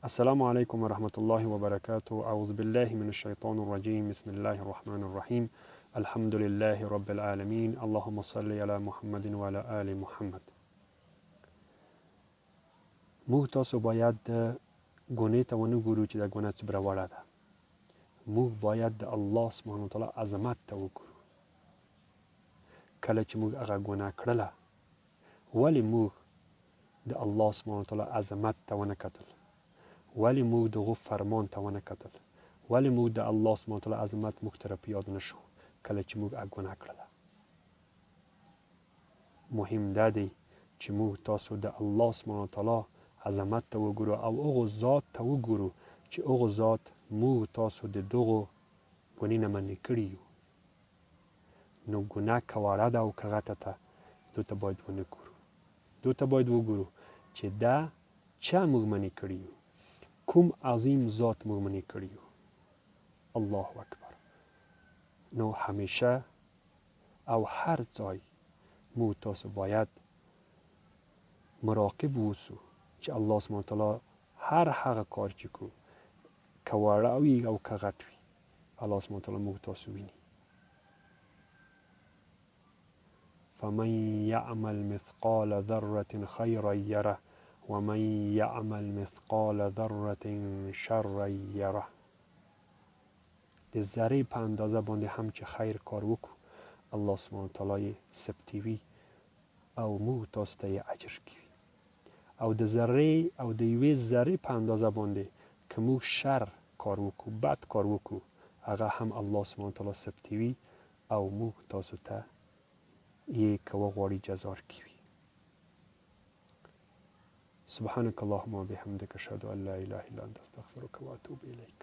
السلام عليكم ورحمة الله وبركاته. أعوذ بالله من الشيطان الرجيم. بسم الله الرحمن الرحيم. الحمد لله رب العالمين. اللهم صل على محمد وعلى آل محمد. موږ تاسو باید د ګونې ته ونه ګورو چې د ګونه څومره وړه ده. موږ باید د الله سبحانه وتعالی عظمت ته وګورو. کله چې موږ هغه ګناه کړله، ولې موږ د الله سبحانه وتعالی عظمت ته ونه کتل؟ ولی موږ دغه فرمان ته ونه کتل؟ ولی موږ د الله سبحانه وتعالی عظمت موږ ته په یاد نشو کله چې موږ ګناه کړله؟ مهم دا دی چې موږ تاسو د الله سبحانه وتعالی عظمت ته وګورو او هغه ذات ته وګورو چې هغه ذات موږ تاسو د دغه ګنې نه منع کړي یو. نو ګناه که وړه ده او که غټه ده، دو ته باید ونه ګورو. دو ته باید وګورو چې دا چا موږ منع کړي یو، کوم عظیم ذات موږ منع کړي یو. الله اکبر. نو همیشه او هر ځای موږ تاسو باید مراقب اوسو چې الله سبحانه وتعالی هر هغه کار چې کو، که وړه وي او که غټ وي، الله سبحانه وتعالی موږ تاسو ویني. فمن يعمل مثقال ذرة خيرا يره ومن يعمل مثقال ذرة شرا يره. د ذرې په اندازه باندې هم چې خیر کار وکړو، الله سبحانه وتعالی ثبتوي او موږ تاسو ته یې اجر کوي. او د ذرې او د یوې ذرې په اندازه باندې که موږ شر کار وکړو، بد کار وکړو، هغه هم الله سبحانه وتعالی ثبتوي او موږ تاسو ته یې که وغواړي جزا کوي. سبحانك اللهم وبحمدك اشهد ان لا اله الا انت استغفرك واتوب اليك.